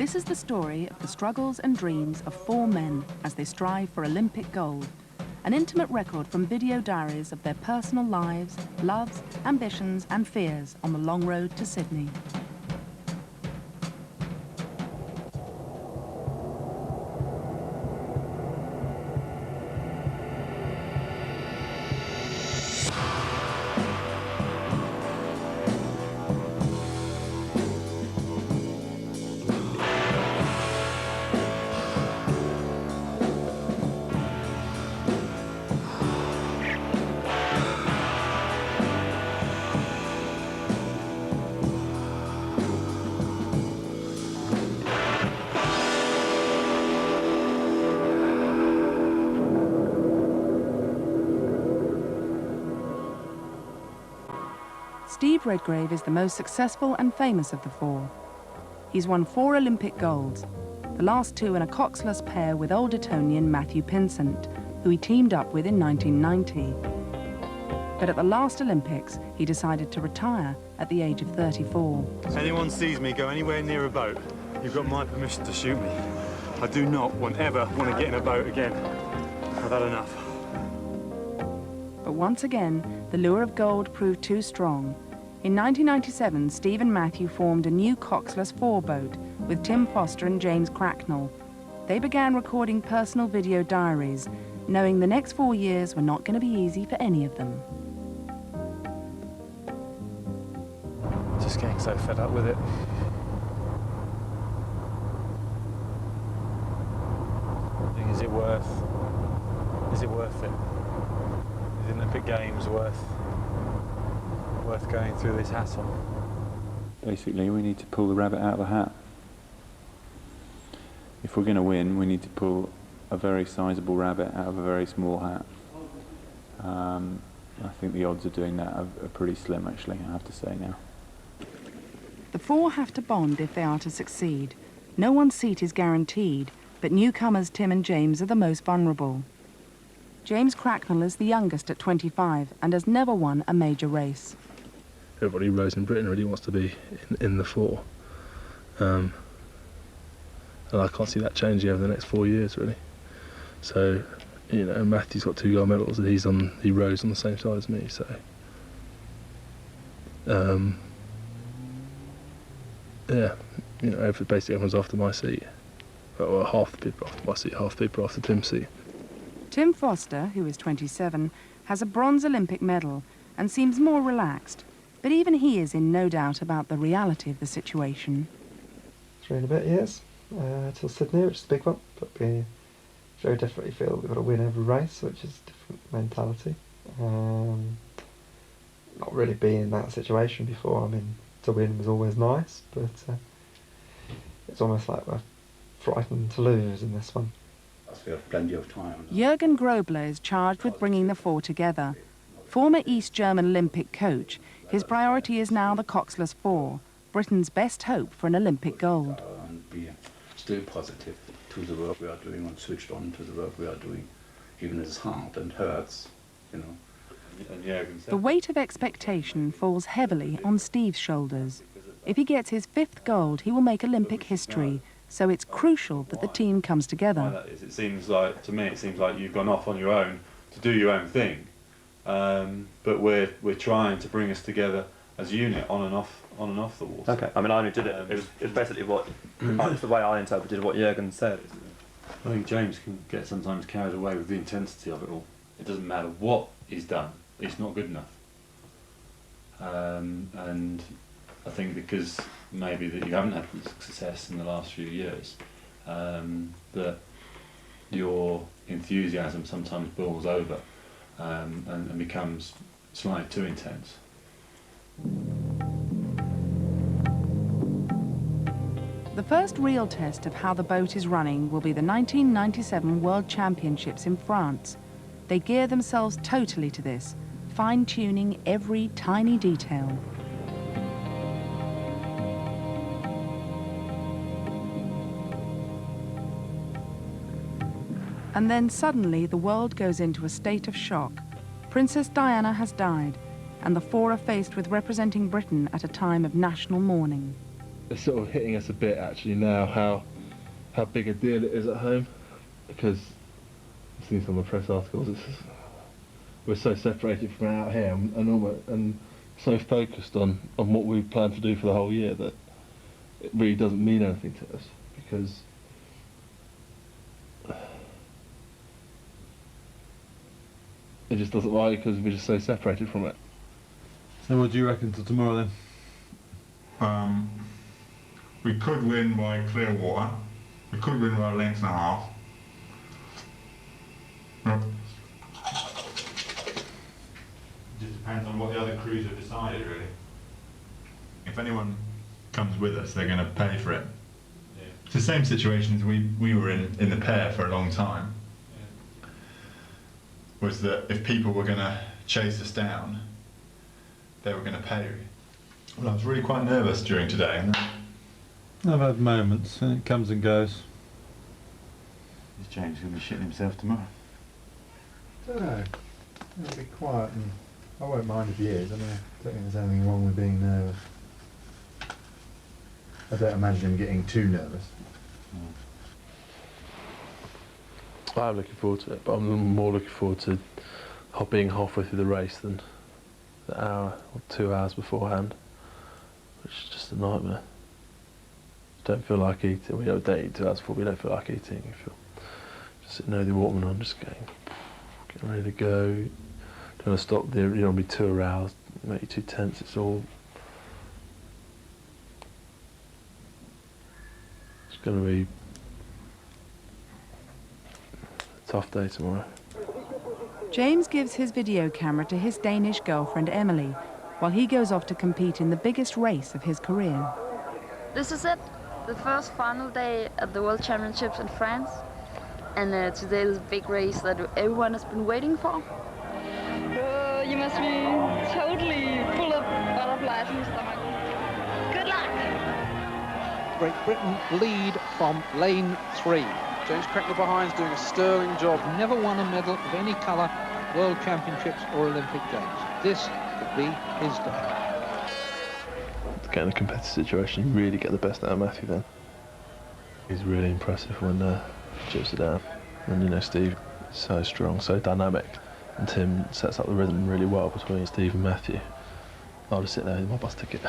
This is the story of the struggles and dreams of 4 men as they strive for Olympic gold. An intimate record from video diaries of their personal lives, loves, ambitions and fears on the long road to Sydney. Steve Redgrave is the most successful and famous of the 4. He's won 4 Olympic golds, the last 2 in a coxless pair with old Etonian Matthew Pinsent, who he teamed up with in 1990. But at the last Olympics, he decided to retire at the age of 34. If anyone sees me go anywhere near a boat, you've got my permission to shoot me. I do not ever want to get in a boat again. I've had enough. But once again, the lure of gold proved too strong. In 1997, Steve and Matthew formed a new coxless 4 boat with Tim Foster and James Cracknell. They began recording personal video diaries, knowing the next 4 years were not going to be easy for any of them. Just getting so fed up with it. I think, is it worth it? Is the Olympic Games worth going through this hassle? Basically, we need to pull the rabbit out of the hat. If we're going to win, we need to pull a very sizable rabbit out of a very small hat. I think the odds of doing that are pretty slim, actually, I have to say now. The 4 have to bond if they are to succeed. No one's seat is guaranteed, but newcomers Tim and James are the most vulnerable. James Cracknell is the youngest at 25 and has never won a major race. Everybody who rows in Britain really wants to be in the 4. And I can't see that changing over the next 4 years, really. So, you know, Matthew's got 2 gold medals and he rows on the same side as me, so... yeah, you know, basically everyone's after my seat. Well, half the people after my seat, half the people after Tim's seat. Tim Foster, who is 27, has a bronze Olympic medal and seems more relaxed. But even he is in no doubt about the reality of the situation. 3 and a bit years till Sydney, which is a big one. But we very definitely feel we've got to win every race, which is a different mentality. Not really been in that situation before. I mean, to win was always nice, but it's almost like we're frightened to lose in this one. We have plenty of time. Jürgen Grobler is charged with bringing the 4 together. Former East German Olympic coach, his priority is now the coxless 4, Britain's best hope for an Olympic gold. And be still positive to the work we are doing and switched on to the work we are doing, even if it's hard and hurts, you know. The weight of expectation falls heavily on Steve's shoulders. If he gets his 5th gold, he will make Olympic history, so it's crucial that the team comes together. It seems like, to me, it seems like you've gone off on your own to do your own thing. But we're trying to bring us together as a unit on and off the water. Okay, I mean, I only did it. It was basically what the way I interpreted what Jürgen said. I think James can get sometimes carried away with the intensity of it all. It doesn't matter what is done; it's not good enough. And I think because maybe that you haven't had success in the last few years, that your enthusiasm sometimes boils over. And becomes slightly too intense. The first real test of how the boat is running will be the 1997 World Championships in France. They gear themselves totally to this, fine-tuning every tiny detail. And then suddenly the world goes into a state of shock. Princess Diana has died, and the 4 are faced with representing Britain at a time of national mourning. it's sort of hitting us a bit actually now how big a deal it is at home, because I've seen some of the press articles. We're so separated from out here and so focused on what we plan to do for the whole year that it really doesn't mean anything to us, because it just doesn't matter because we're just so separated from it. So what do you reckon to tomorrow then? We could win by clear water. We could win by a length and a half. Yep. It just depends on what the other crews have decided, really. If anyone comes with us, they're going to pay for it. Yeah. It's the same situation as we were in the pair for a long time. Yeah. Was that if people were going to chase us down, they were going to pay. Well, I was really quite nervous during today. I've had moments, and it comes and goes. Is James going to be shitting himself tomorrow? I don't know. It'll be quiet, and I won't mind if he is. I mean, I don't think there's anything wrong with being nervous. I don't imagine him getting too nervous. I'm looking forward to it, but I'm more looking forward to being halfway through the race than the hour or 2 hours beforehand, which is just a nightmare. Don't feel like eating. We don't eat 2 hours before. We don't feel like eating. We feel just sitting there with the Walkman on, just getting ready to go. Don't want to stop there. You don't want to be too aroused. Make you too tense. It's going to be a tough day tomorrow. James gives his video camera to his Danish girlfriend Emily while he goes off to compete in the biggest race of his career. This is it, the first final day at the World Championships in France, and today is a big race that everyone has been waiting for. You must be totally full of butterflies in your stomach. Good luck! Great Britain lead from lane 3. James Cracknell behind's doing a sterling job. Never won a medal of any colour, World Championships or Olympic Games. This could be his day. To get in a competitive situation, you really get the best out of Matthew then. He's really impressive when he chips it down. And you know, Steve is so strong, so dynamic. And Tim sets up the rhythm really well between Steve and Matthew. I'll just sit there with my bus ticket.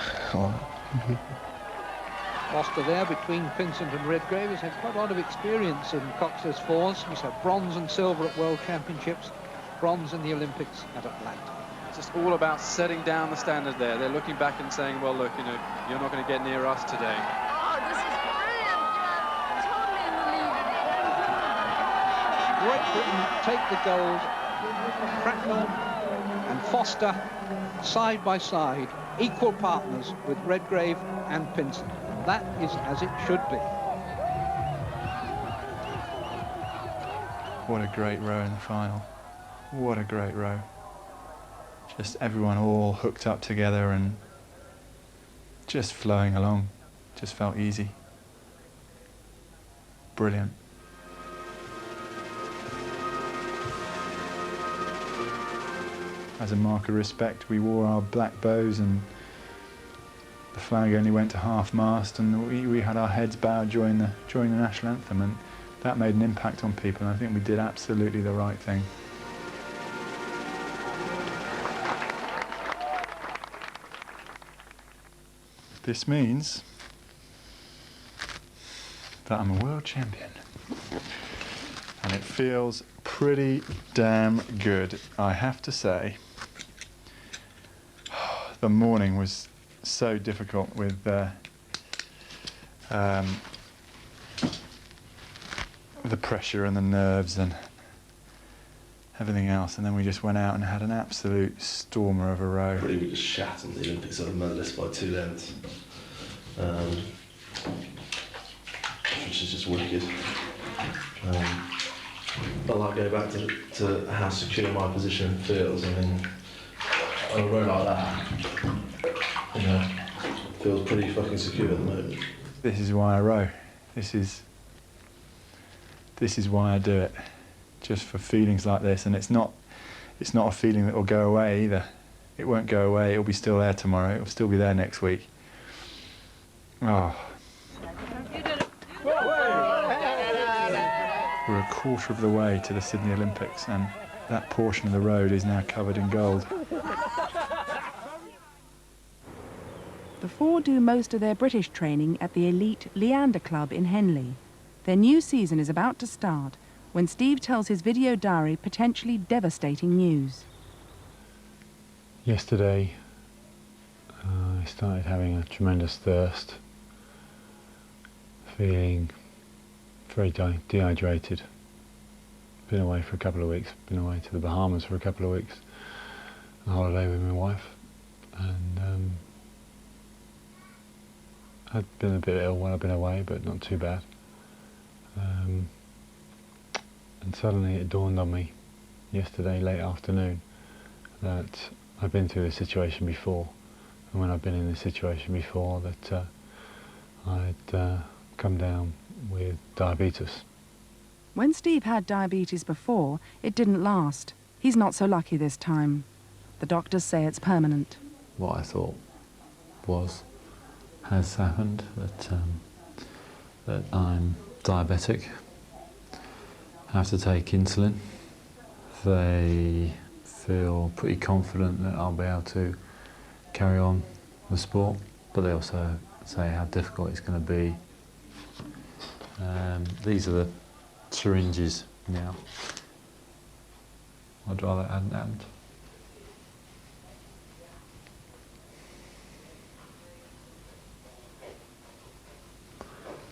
Foster there between Vincent and Redgrave has had quite a lot of experience in coxless fours. He's had bronze and silver at World Championships, bronze in the Olympics at Atlanta. It's just all about setting down the standard there. They're looking back and saying, well, look, you know, you're not going to get near us today. Oh, this is brilliant! You're totally in the lead. Great Britain take the gold. Cracknell and Foster side by side, equal partners with Redgrave and Pinson. That is as it should be. What a great row in the final. What a great row. Just everyone all hooked up together and just flowing along. Just felt easy. Brilliant. As a mark of respect, we wore our black bows and the flag only went to half-mast, and we had our heads bowed during the national anthem, and that made an impact on people, and I think we did absolutely the right thing. This means that I'm a world champion, and it feels pretty damn good, I have to say. The morning was so difficult with the pressure and the nerves and everything else, and then we just went out and had an absolute stormer of a row. Really, we just shat on the Olympics on the medalist by 2 lengths, which is just wicked. I like going back to how secure my position feels. I mean, on a row like that, you know, feels pretty fucking secure at the moment. This is why I row. This is why I do it, just for feelings like this. And it's not a feeling that will go away either. It won't go away. It'll be still there tomorrow. It'll still be there next week. Oh. We're a quarter of the way to the Sydney Olympics, and that portion of the road is now covered in gold. The four do most of their British training at the elite Leander Club in Henley. Their new season is about to start when Steve tells his video diary potentially devastating news. Yesterday, I started having a tremendous thirst, feeling very dehydrated. Been away for a couple of weeks, been away to the Bahamas for a couple of weeks, on holiday with my wife, and I'd been a bit ill when I've been away, but not too bad. And suddenly it dawned on me yesterday late afternoon that I've been through this situation before, and when I've been in this situation before that I'd come down with diabetes. When Steve had diabetes before, it didn't last. He's not so lucky this time. The doctors say it's permanent. What I thought has happened, that I'm diabetic, have to take insulin. They feel pretty confident that I'll be able to carry on the sport, but they also say how difficult it's going to be. These are the syringes now. I'd rather it hadn't happened.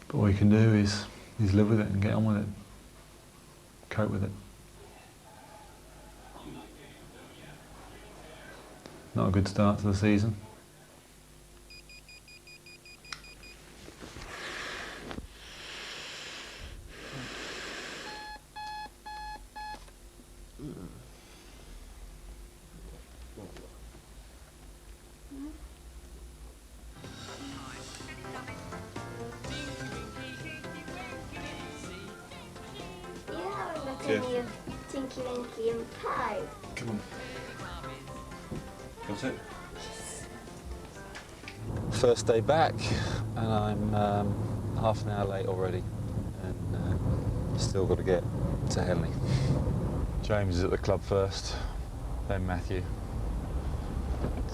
But all you can do is live with it and get on with it, cope with it. Not a good start to the season. Yeah. Tinky Winky and Pie. Come on. Got it? First day back, and I'm half an hour late already, and still got to get to Henley. James is at the club first, then Matthew.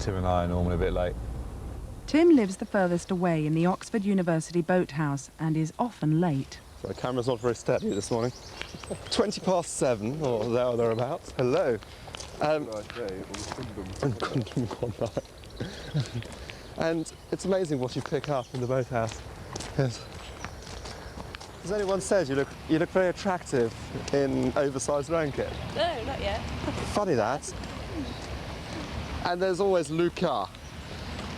Tim and I are normally a bit late. Tim lives the furthest away in the Oxford University boathouse and is often late. So the camera's not very steady this morning. 7:20 or there or thereabouts. Hello. And it's amazing what you pick up in the boathouse. Yes. Has anyone said you look very attractive in oversized raincoat? No, not yet. Funny that. And there's always Luca,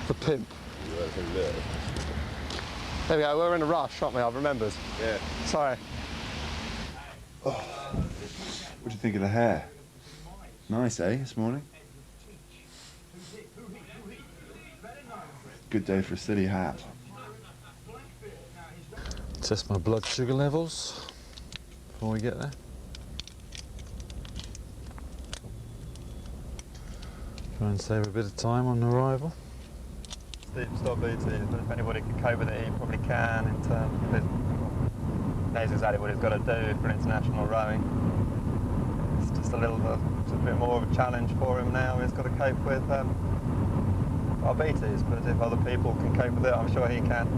the pimp. There we go, we're in a rush, aren't we? I've remembered. Yeah. Sorry. Oh. What do you think of the hair? Nice, eh, this morning? Good day for a city hat. Test my blood sugar levels before we get there. Try and save a bit of time on arrival. Steve stopped BT, but if anybody can cope with it, he probably can in terms of it. Knows exactly what he's got to do for international rowing. It's just a bit more of a challenge for him now. He's got to cope with our BTs, but if other people can cope with it, I'm sure he can.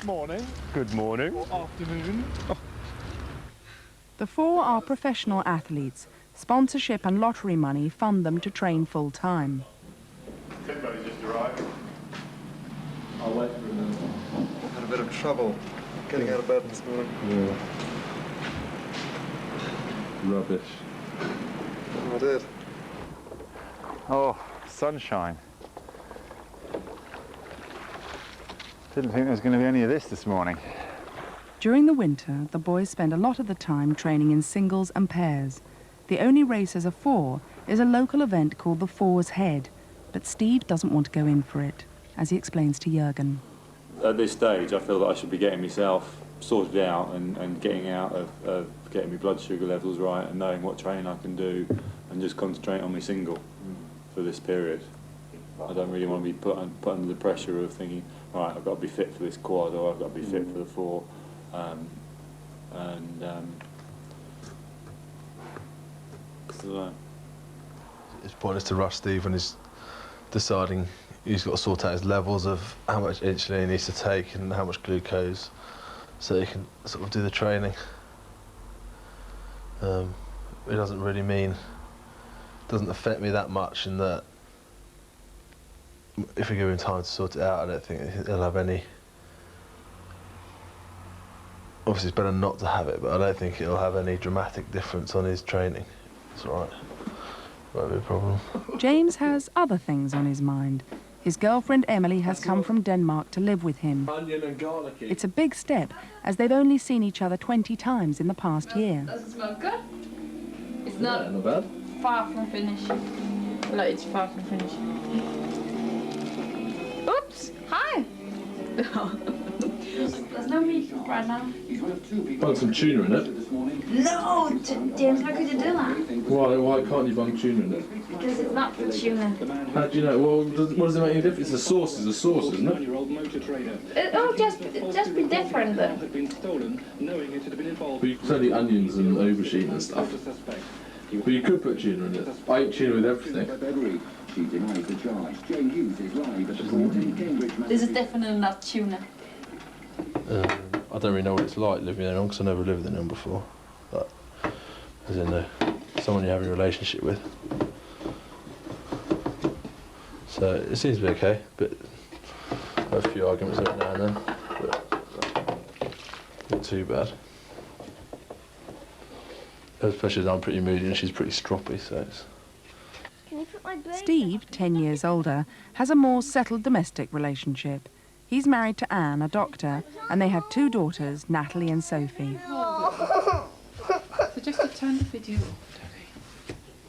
Morning. Good morning. Or afternoon. The four are professional athletes. Sponsorship and lottery money fund them to train full-time. Everybody just arrived. I'll wait for a minute. Had a bit of trouble getting out of bed this morning. Yeah. Rubbish. I did. Oh, sunshine. Didn't think there was going to be any of this morning. During the winter, the boys spend a lot of the time training in singles and pairs. The only race as a four is a local event called the Four's Head, but Steve doesn't want to go in for it, as he explains to Jürgen. at this stage, I feel that I should be getting myself sorted out and getting out of getting my blood sugar levels right and knowing what training I can do and just concentrate on my single for this period. I don't really want to be put under the pressure of thinking, all right, I've got to be fit for this quad or I've got to be fit for the 4. It's pointless to rush Steve when he's deciding he's got to sort out his levels of how much insulin he needs to take and how much glucose so he can sort of do the training. It doesn't really mean, doesn't affect me that much in that if we give him time to sort it out, I don't think he'll have any. Obviously it's better not to have it, but I don't think it'll have any dramatic difference on his training. It's all right. Won't be a problem. James has other things on his mind. His girlfriend Emily has come from Denmark to live with him. Onion and garlic. It's a big step, as they've only seen each other 20 times in the past year. Does it smell good? It's not, not bad. Far from finished. No, it's far from finished. Oops! Hi! There's no meat right now. Bung some tuna in it. No! James, how could you do that? Why can't you bung tuna in it? Because it's not tuna. How do you know? Well, what does it make any difference? The sauce is a sauce, isn't it? It'll just be different then. But you can only onions and aubergine and stuff. But you could put tuna in it. I eat tuna with everything. This is definitely not tuna. I don't really know what it's like living in England because I never lived in England before. But as in someone you're having a relationship with. So it seems to be okay, but I have a few arguments every now and then, but not too bad. Especially as I'm pretty moody and she's pretty stroppy, so it's... Steve, 10 years older, has a more settled domestic relationship. He's married to Anne, a doctor, and they have 2 daughters, Natalie and Sophie. So just to turn the video off,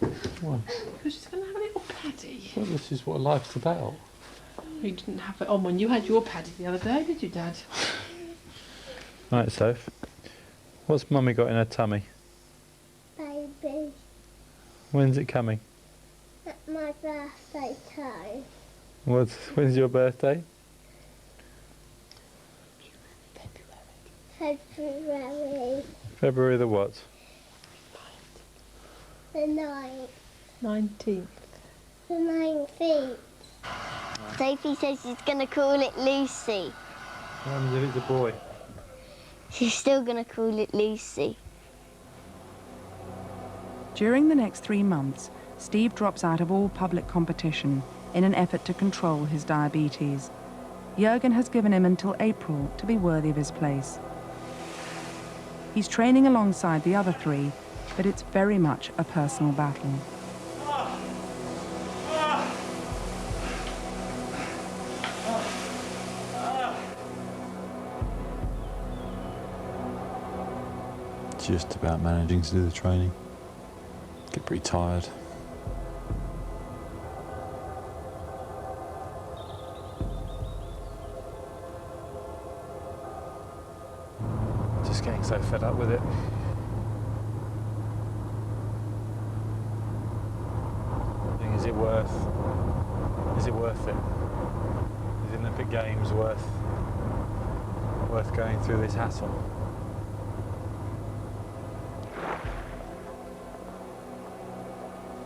Daddy. Why? Because she's going to have a little paddy. Well, this is what life's about. You didn't have it on when you had your paddy the other day, did you, Dad? Right, Soph. What's Mummy got in her tummy? Baby, When's it coming? at my birthday time. When's your birthday? February February the what? the 9th. 19th. The 19th. Sophie says she's going to call it Lucy. What happens if it's a boy? She's still going to call it Lucy. During the next 3 months, Steve drops out of all public competition in an effort to control his diabetes. Jürgen has given him until April to be worthy of his place. He's training alongside the other 3, but it's very much a personal battle. Just about managing to do the training. Get pretty tired. Just getting so fed up with it. Is it worth it? Is the Olympic Games worth going through this hassle?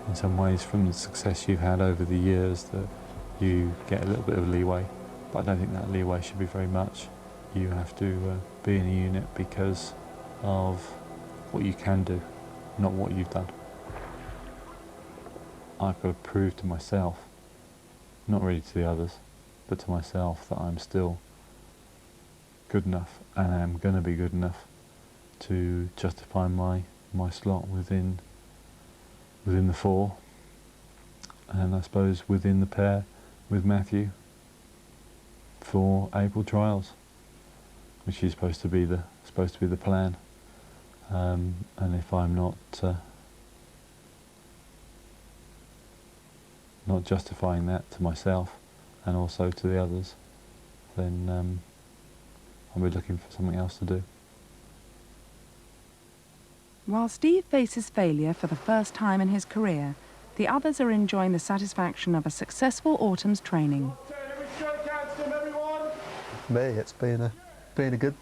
In some ways, from the success you've had over the years, that you get a little bit of leeway, but I don't think that leeway should be very much. You have to be in a unit because of what you can do, not what you've done. I've got to prove to myself, not really to the others, but to myself, that I'm still good enough and am going to be good enough to justify my slot within the 4, and I suppose within the pair with Matthew for April trials, which is supposed to be the plan. And if I'm not justifying that to myself and also to the others, then I'll be looking for something else to do. While Steve faces failure for the first time in his career, the others are enjoying the satisfaction of a successful autumn's training. For me, it's been a good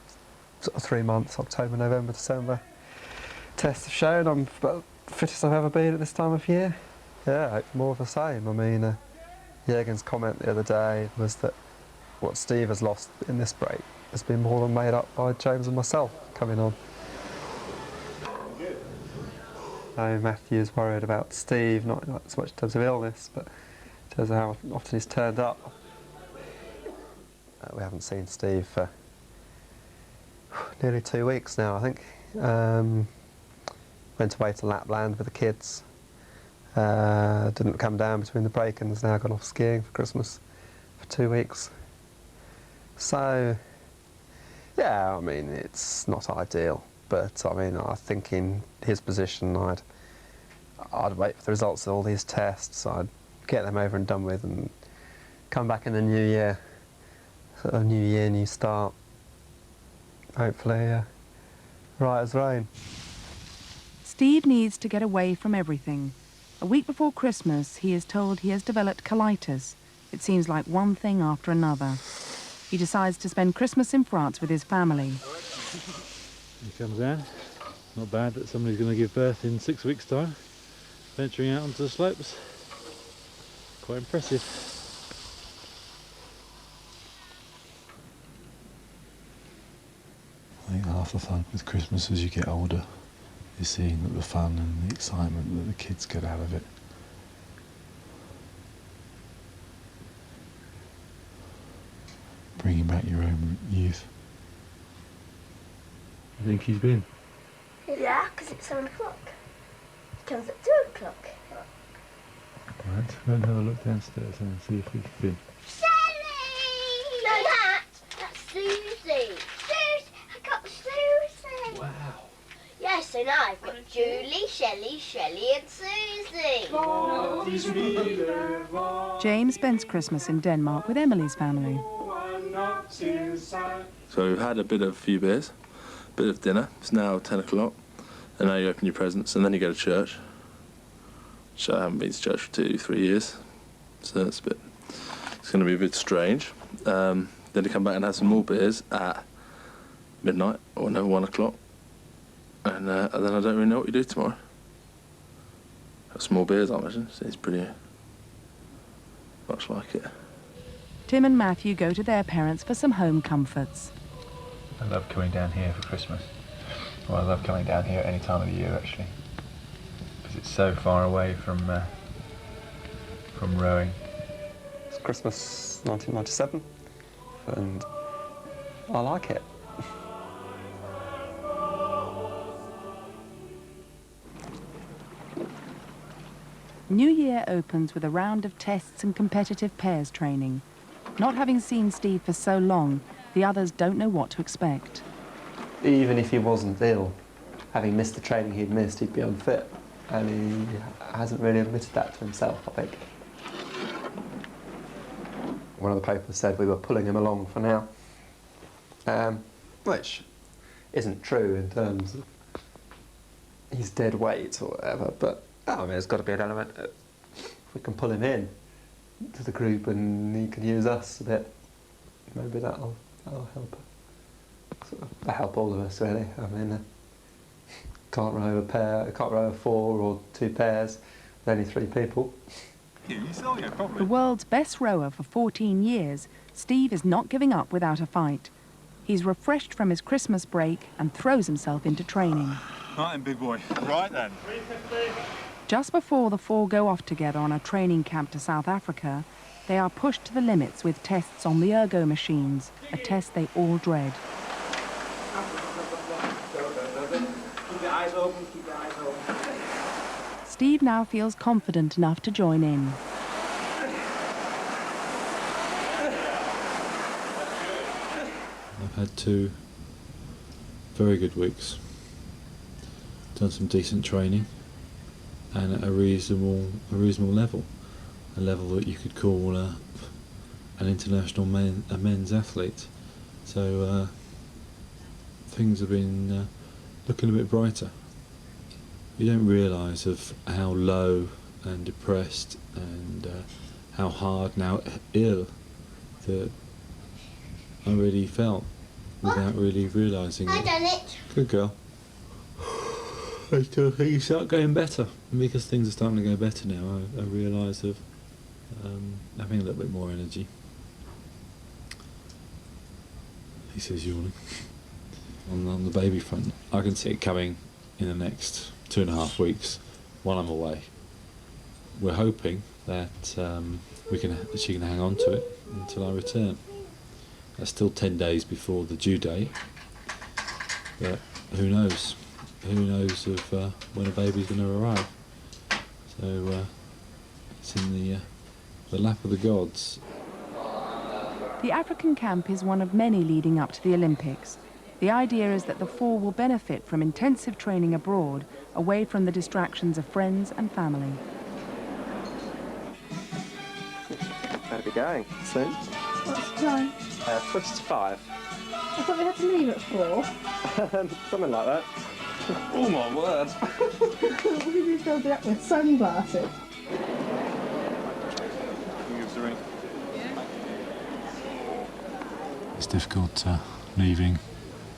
sort of 3 months, October, November, December. Tests have shown I'm about the fittest I've ever been at this time of year. Yeah, it's more of the same. I mean, Jürgen's comment the other day was that what Steve has lost in this break has been more than made up by James and myself coming on. I know Matthew's worried about Steve, not so much in terms of illness, but in terms of how often he's turned up. We haven't seen Steve for nearly 2 weeks now, I think. Went away to Lapland with the kids. Didn't come down between the break and has now gone off skiing for Christmas for 2 weeks. So, yeah, I mean, it's not ideal, but I mean, I think in his position, I'd wait for the results of all these tests. I'd get them over and done with and come back in the new year. Sort of new year, new start. Hopefully, right as rain. Steve needs to get away from everything. A week before Christmas, he is told he has developed colitis. It seems like one thing after another. He decides to spend Christmas in France with his family. He comes down. Not bad that somebody's going to give birth in 6 weeks' time. Venturing out onto the slopes. Quite impressive. I think half the fun with Christmas as you get older is seeing the fun and the excitement that the kids get out of it. Bringing back your own youth. I think he's been. Yeah, because it's 7 o'clock. It comes at 2 o'clock. Right, go and have a look downstairs and see if he's been. Shelly! No, that's Susie. Susie! I got Susie! Wow. Yeah, so now I've got Julie, Shelley and Susie. James spends Christmas in Denmark with Emily's family. So we've had a few beers, a bit of dinner. It's now 10 o'clock, and now you open your presents, and then you go to church. So I haven't been to church for 2-3 years, so it's going to be a bit strange. Then to come back and have some more beers at midnight or 1 o'clock, and then I don't really know what you do tomorrow. Have some more beers, I imagine. Seems pretty much like it. Tim and Matthew go to their parents for some home comforts. I love coming down here for Christmas. Well, I love coming down here at any time of the year, actually, because it's so far away from rowing. It's Christmas 1997, and I like it. New Year opens with a round of tests and competitive pairs training. Not having seen Steve for so long, the others don't know what to expect. Even if he wasn't ill, having missed the training he'd missed, he'd be unfit. And he hasn't really admitted that to himself, I think. One of the papers said we were pulling him along for now. Which isn't true in terms of he's dead weight or whatever, but I mean, there's got to be an element of, if we can pull him in to the group and he can use us a bit, maybe that'll help. Sort of help all of us, really. I mean, can't row a 4 or 2 pairs with only 3 people. The world's best rower for 14 years, Steve is not giving up without a fight. He's refreshed from his Christmas break and throws himself into training. Right then, big boy. Right then. Just before the 4 go off together on a training camp to South Africa, they are pushed to the limits with tests on the ergo machines, a test they all dread. Keep your eyes open, keep your eyes open. Steve now feels confident enough to join in. I've had 2 very good weeks. Done some decent training and at a reasonable level, a level that you could call an international men's athlete. So things have been looking a bit brighter. You don't realise of how low and depressed and how hard, now ill, that I really felt without really realising it. I done it. Good girl. Until things start going better. And because things are starting to go better now, I realise of having a little bit more energy. He says yawning. On the baby front, I can see it coming in the next 2.5 weeks while I'm away. We're hoping that she can hang on to it until I return. That's still 10 days before the due date, but who knows? Who knows of when a baby's going to arrive? So it's in the lap of the gods. The African camp is one of many leading up to the Olympics. The idea is that the four will benefit from intensive training abroad, away from the distractions of friends and family. Better be going soon. What's the time? 5. I thought we had to leave at 4. Something like that. Oh my word. What did you filled it up with? Sunglasses? It's difficult leaving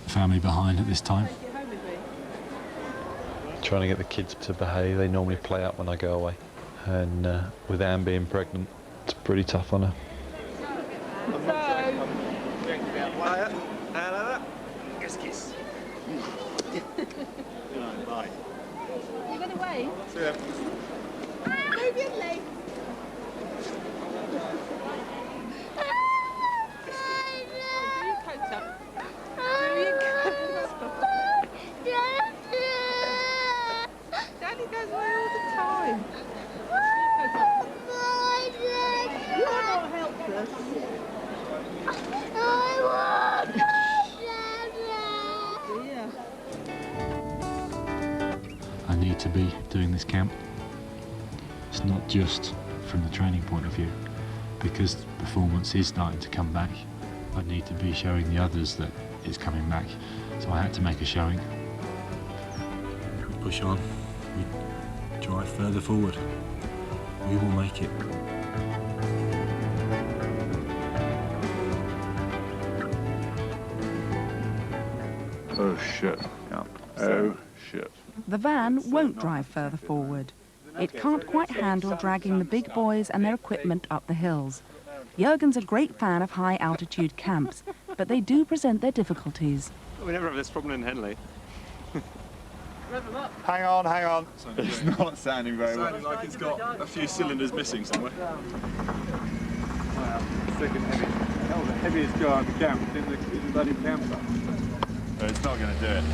the family behind at this time. Trying to get the kids to behave. They normally play up when I go away. And with Anne being pregnant, it's pretty tough on her. Kiss, kiss. Bye. You going away? See ya. Maybe I'm late. Daddy goes away all the time. You're not helpless. I need to be doing this camp. It's not just from the training point of view, because performance is starting to come back. I need to be showing the others that it's coming back. So I had to make a showing. We push on, we drive further forward. We will make it. Oh shit. Yeah. Oh shit. The van won't drive further forward. It can't quite handle dragging the big boys and their equipment up the hills. Jürgen's a great fan of high-altitude camps, but they do present their difficulties. We never have this problem in Henley. Hang on. It's not sounding very well. Sounding like it's got a few cylinders missing somewhere. Wow, second heavy. That was the heaviest car in the camp. It's in the bloody campsite. It's not going to do it.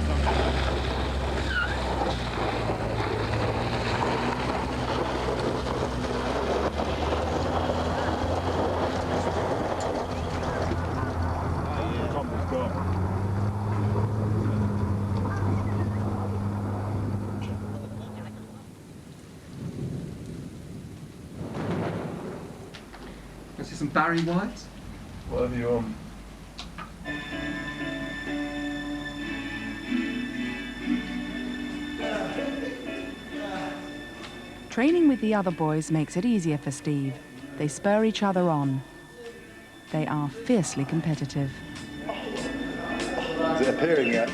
See some Barry White? Whatever you want. Training with the other boys makes it easier for Steve. They spur each other on. They are fiercely competitive. Is it appearing yet?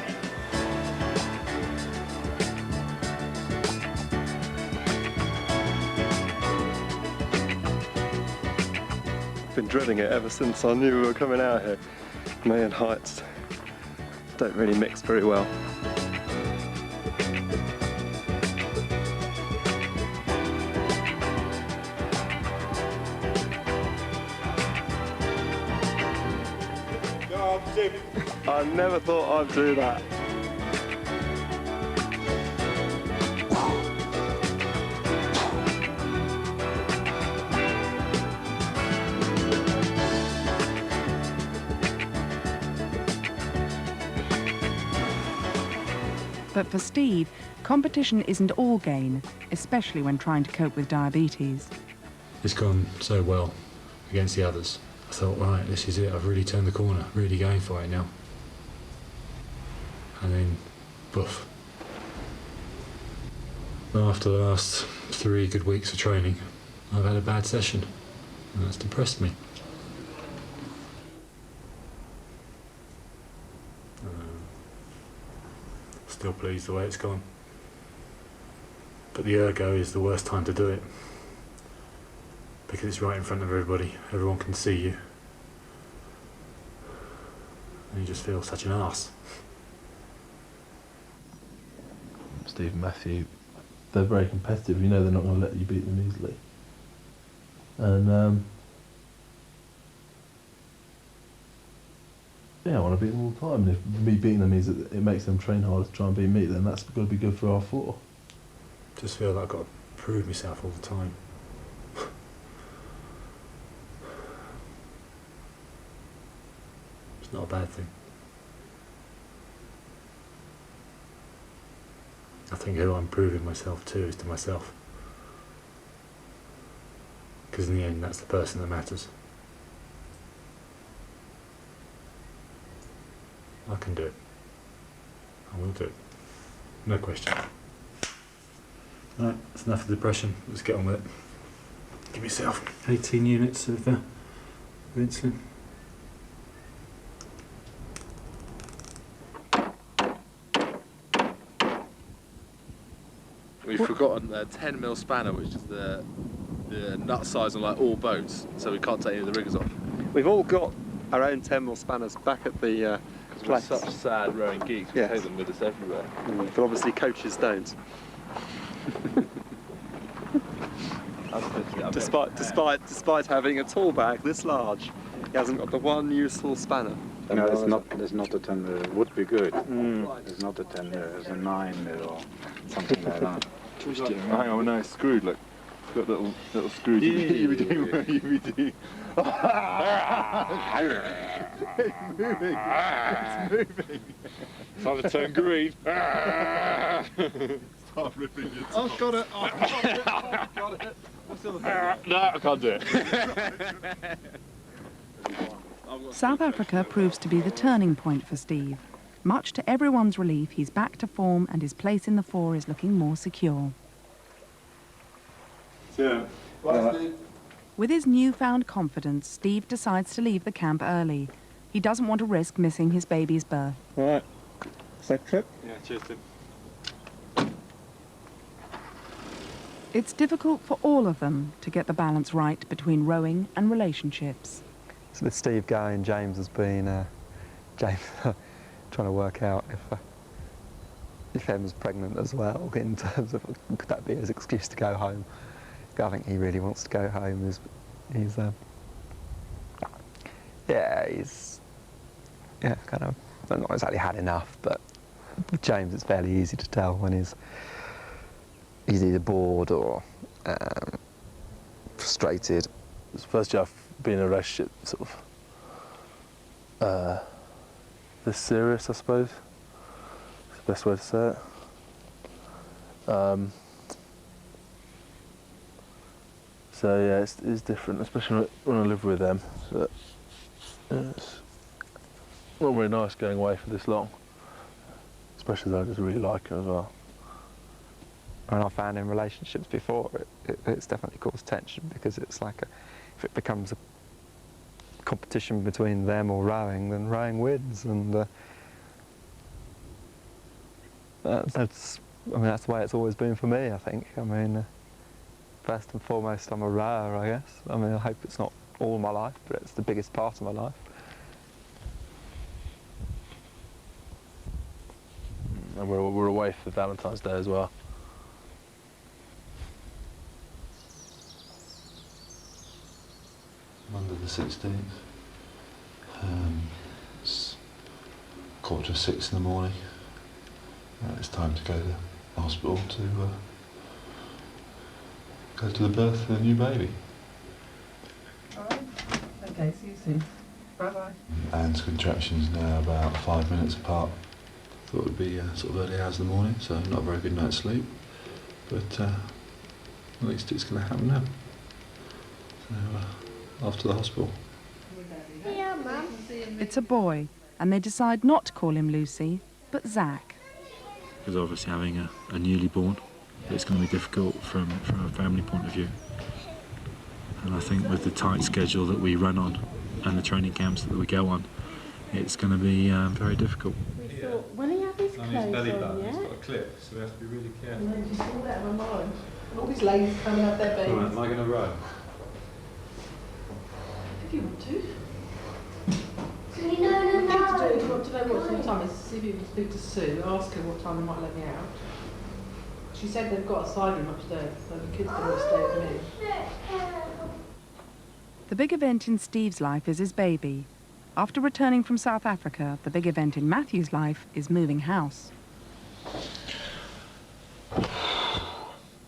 Been dreading it ever since I knew we were coming out here. Me and heights don't really mix very well. Go on, Steve. I never thought I'd do that. But for Steve, competition isn't all gain, especially when trying to cope with diabetes. It's gone so well against the others. I thought, right, this is it. I've really turned the corner, really going for it now. I mean, boof. After the last 3 good weeks of training, I've had a bad session, and that's depressed me. Still pleased the way it's gone. But the ergo is the worst time to do it. Because it's right in front of everybody. Everyone can see you. And you just feel such an arse. Steve and Matthew, they're very competitive. You know they're not going to let you beat them easily. And yeah, I want to beat them all the time. And if me beating them means that it makes them train harder to try and beat me, then that's got to be good for our 4. Just feel like I've got to prove myself all the time. It's not a bad thing. I think who I'm proving myself to is to myself. Because in the end, that's the person that matters. I can do it. I will do it. No question. Right, that's enough of depression. Let's get on with it. Give yourself 18 units of insulin. We've forgotten the 10mm spanner, which is the nut size on like all boats, so we can't take any of the riggers off. We've all got our own 10mm spanners back at the Because we're such sad rowing geeks, we take them with us everywhere. But obviously coaches don't. Despite having a tool bag this large, he hasn't got the one useful spanner. No, it's not a 10mm. It would be good. It's not a 10mm. It's a 9mm or something like that. Hang on, no, it's screwed. Look, got little screws. You be doing. It's moving. It's moving. It's time to turn green. Start ripping it. Oh, got it. Oh, got it. No, I can't do it. South Africa proves to be the turning point for Steve. Much to everyone's relief, he's back to form and his place in the 4 is looking more secure. Yeah. With his newfound confidence, Steve decides to leave the camp early. He doesn't want to risk missing his baby's birth. All right. Safe trip? Yeah, cheers, Tim. It's difficult for all of them to get the balance right between rowing and relationships. So with Steve going, James has been trying to work out if Emma's pregnant as well, in terms of could that be his excuse to go home. I think he really wants to go home. He's kind of not exactly had enough, but with James it's fairly easy to tell when he's either bored or frustrated. It's the first year I've been in a relationship sort of this serious, I suppose. It's the best way to say it. So yeah, it's different, especially when I live with them. So, it's not very nice going away for this long, especially as I just really like her as well. And I found in relationships before, it's definitely caused tension because it's like if it becomes a competition between them or rowing, then rowing wins, and that's the way it's always been for me. I think. I mean, first and foremost, I'm a rower, I guess. I mean, I hope it's not all my life, but it's the biggest part of my life. And we're away for Valentine's Day as well. Monday the 16th. It's 5:45 in the morning. It's time to go to the hospital to go to the birth of the new baby. Alright. Okay, see you soon. Bye-bye. Anne's contractions now about 5 minutes apart. Thought it would be sort of early hours in the morning, so not a very good night's sleep. But at least it's going to happen now. So off to the hospital. Yeah, Mum. It's a boy, and they decide not to call him Lucy, but but Zach. Because obviously having a newly born, it's going to be difficult from a family point of view. And I think with the tight schedule that we run on and the training camps that we go on, it's going to be very difficult. We thought, when he had his clothes on, button, yeah? he's got a clip, so we have to be really careful. And then just all that in my mind. And all these ladies coming out their babies. Right, am I going to row? If you want to. No. If you want to know what time is, see if you can speak to Sue, ask her what time they might let me out. She said they've got a side room upstairs, so the kids can all stay with me. The big event in Steve's life is his baby. After returning from South Africa, the big event in Matthew's life is moving house.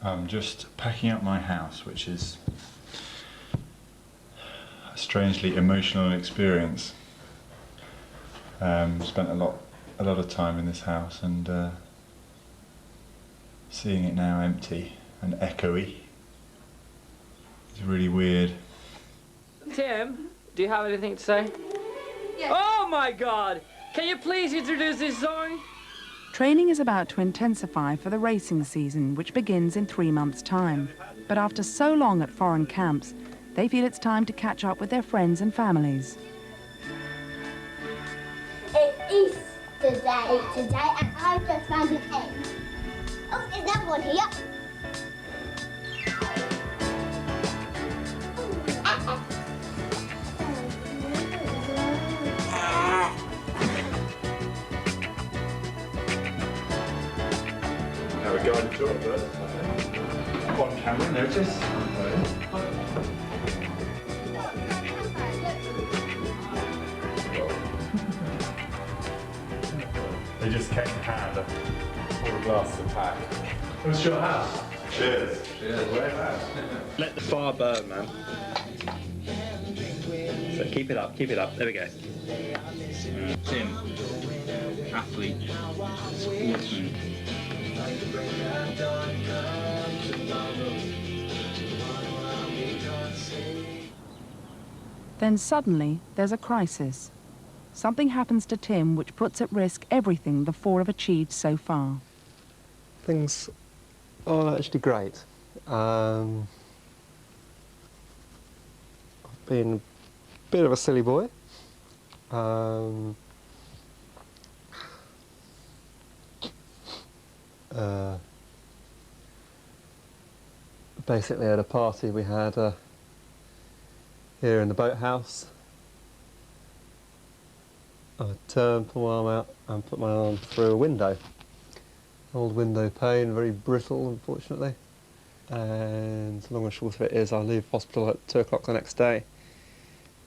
I'm just packing up my house, which is a strangely emotional experience. Spent a lot of time in this house, and seeing it now empty and echoey is really weird. Tim, do you have anything to say? Yes. Oh my God! Can you please introduce this song? Training is about to intensify for the racing season, which begins in 3 months' time. But after so long at foreign camps, they feel it's time to catch up with their friends and families. It's Easter Day today, and I've just found an egg. Oh, there's another one here. Have a guided tour first. On camera, notice. They just came to hand all the glasses are packed. What's your house? Cheers. Cheers. Whereabouts? Let the fire burn, man. So keep it up, keep it up. There we go. Tim, athlete, sportsman. Then suddenly, there's a crisis. Something happens to Tim which puts at risk everything the four have achieved so far. Things are actually great. I've been a bit of a silly boy. Basically at a party we had here in the boathouse, I turned, put my arm out and put my arm through a window. Old window pane, very brittle unfortunately. And the long and short of it is I leave hospital at 2 o'clock the next day.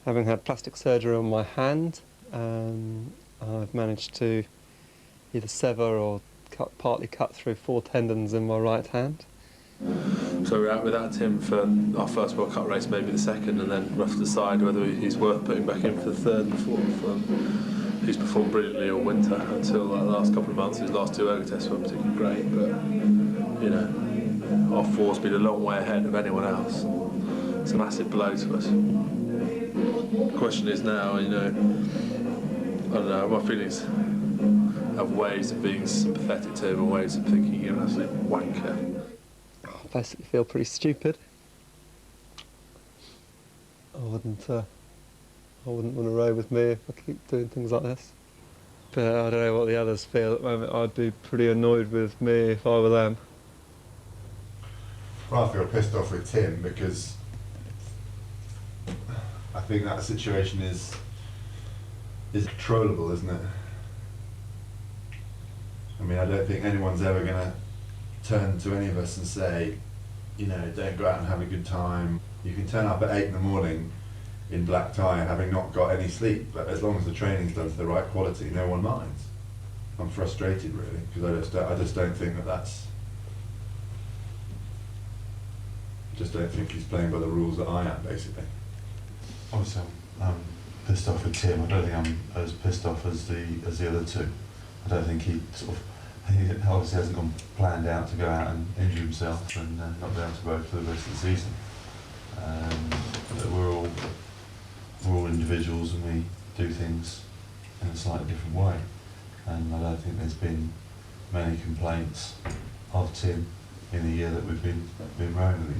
Having had plastic surgery on my hand, I've managed to either sever or partly cut through 4 tendons in my right hand. So we're out without Tim for our first World Cup race, maybe the second, and then we'll have to decide whether he's worth putting back in for the third and fourth. He's performed brilliantly all winter until the last couple of months. His last 2 ergo tests weren't particularly great, but you know, our four's been a long way ahead of anyone else. It's a massive blow to us. The question is now, you know, I don't know, my feelings have ways of being sympathetic to him and ways of thinking you're an absolute wanker. I basically feel pretty stupid. I wouldn't want to row with me if I keep doing things like this. But I don't know what the others feel at the moment. I'd be pretty annoyed with me if I were them. Well, I feel pissed off with Tim because I think that situation is controllable, isn't it? I mean, I don't think anyone's ever going to turn to any of us and say, you know, don't go out and have a good time. You can turn up at 8 in the morning in black tie having not got any sleep, but as long as the training's done to the right quality, no one minds. I'm frustrated really, because I just don't think that's... I just don't think he's playing by the rules that I am, basically. Obviously, I'm pissed off with Tim. I don't think I'm as pissed off as the other two. I don't think he obviously hasn't gone planned out to go out and injure himself and not be able to row for the rest of the season. But we're all individuals and we do things in a slightly different way. And and I don't think there's been many complaints of Tim in the year that we've been rowing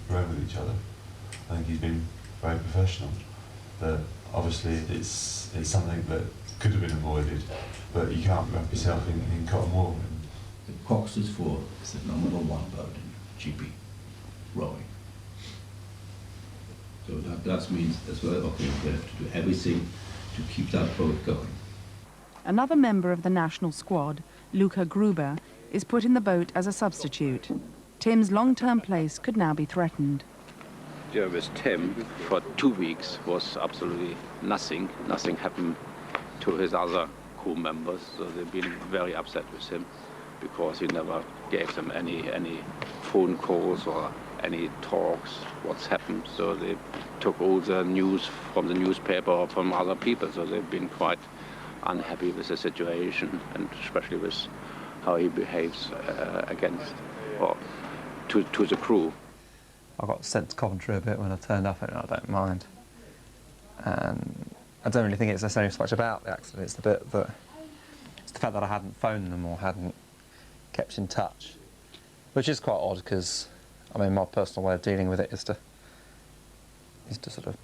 with each other. I think he's been very professional. But obviously it's something that could have been avoided, but you can't wrap yourself in cotton wool. The coxless 4 is the #1 boat in GP rowing. So that does mean as well, okay, we have to do everything to keep that boat going. Another member of the national squad, Luca Gruber, is put in the boat as a substitute. Tim's long-term place could now be threatened. Yeah, with Tim for 2 weeks was absolutely nothing. Nothing happened to his other crew members, so they've been very upset with him because he never gave them any phone calls or any talks, what's happened. So they took all the news from the newspaper or from other people, so they've been quite unhappy with the situation, and especially with how he behaves against or to the crew. I got sent to Coventry a bit when I turned up, and I don't mind. And I don't really think it's necessarily so much about the accident, it's the fact that I hadn't phoned them or hadn't kept in touch, which is quite odd because, I mean, my personal way of dealing with it is to sort of,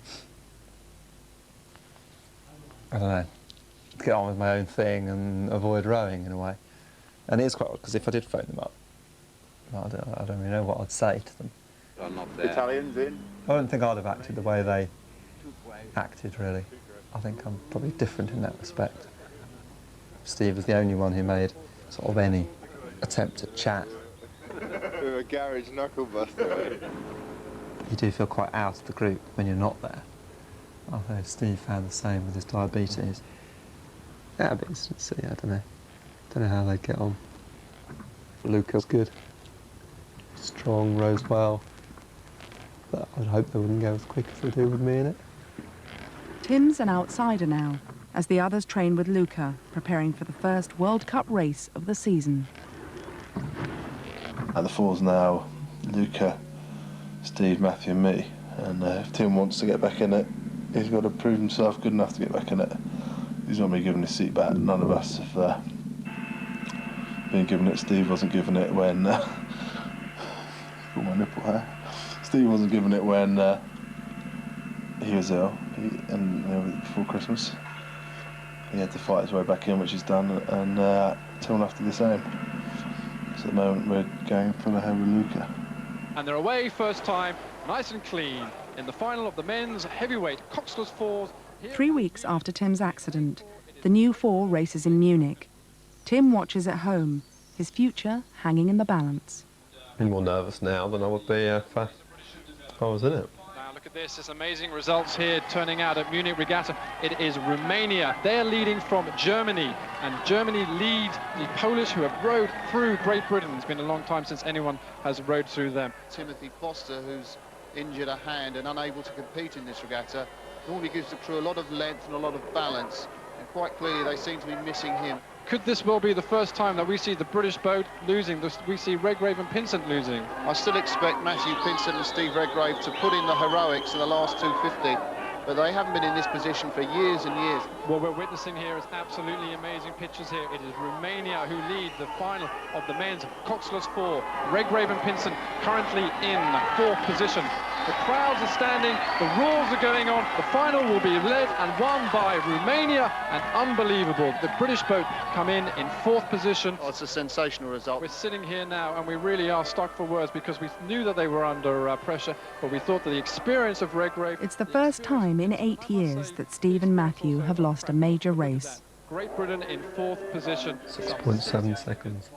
I don't know, get on with my own thing and avoid rowing in a way. And it is quite odd because if I did phone them up, I don't really know what I'd say to them. Are not there. Italians in? I don't think I'd have acted the way they acted, really. I think I'm probably different in that respect. Steve was the only one who made sort of any attempt at chat. With a garage knuckle buster. You do feel quite out of the group when you're not there. I know Steve found the same with his diabetes. Yeah, but it's, I don't know. Don't know how they get on. Luca's good. Strong, rows well. But I'd hope they wouldn't go as quick as they do with me in it. Tim's an outsider now, as the others train with Luca, preparing for the first World Cup race of the season. At the fours now, Luca, Steve, Matthew and me. And if Tim wants to get back in it, he's got to prove himself good enough to get back in it. He's not been given his seat back. None of us have been given it. Steve wasn't given it when... pull my nipple hair. Steve wasn't given it when he was ill, before Christmas. He had to fight his way back in, which he's done, and Tim will have to do the same. So at the moment we're going full ahead with Luca. And they're away first time, nice and clean, in the final of the men's heavyweight coxless 4s. 3 weeks after Tim's accident, the new 4 races in Munich. Tim watches at home, his future hanging in the balance. I'm more nervous now than I would be if I was in it. Now look at this, there's amazing results here turning out at Munich Regatta. It is Romania. They're leading from Germany, and Germany lead the Polish who have rowed through Great Britain. It's been a long time since anyone has rowed through them. Timothy Foster, who's injured a hand and unable to compete in this regatta, normally gives the crew a lot of length and a lot of balance, and quite clearly they seem to be missing him. Could this well be the first time that we see the British boat losing, we see Redgrave and Pinsent losing? I still expect Matthew Pinsent and Steve Redgrave to put in the heroics in the last 250, but they haven't been in this position for years and years. What we're witnessing here is absolutely amazing pictures here. It is Romania who lead the final of the men's coxless 4. Redgrave and Pinsent currently in 4th position. The crowds are standing, the roars are going on. The final will be led and won by Romania, and unbelievable. The British boat come in 4th position. Oh, it's a sensational result. We're sitting here now and we really are stuck for words because we knew that they were under pressure, but we thought that the experience of Redgrave... It's the first time in 8 years that Steve and Matthew have lost a major race. Great Britain in 4th position. 6.7 seconds.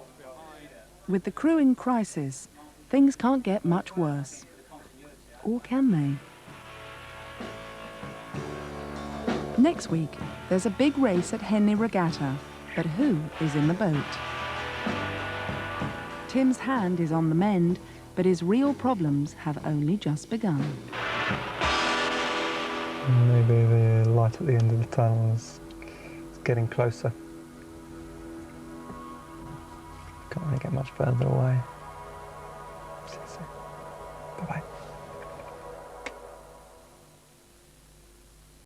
With the crew in crisis, things can't get much worse. Or can they? Next week, there's a big race at Henley Regatta, but who is in the boat? Tim's hand is on the mend, but his real problems have only just begun. Maybe the light at the end of the tunnel is getting closer. Can't really get much further away.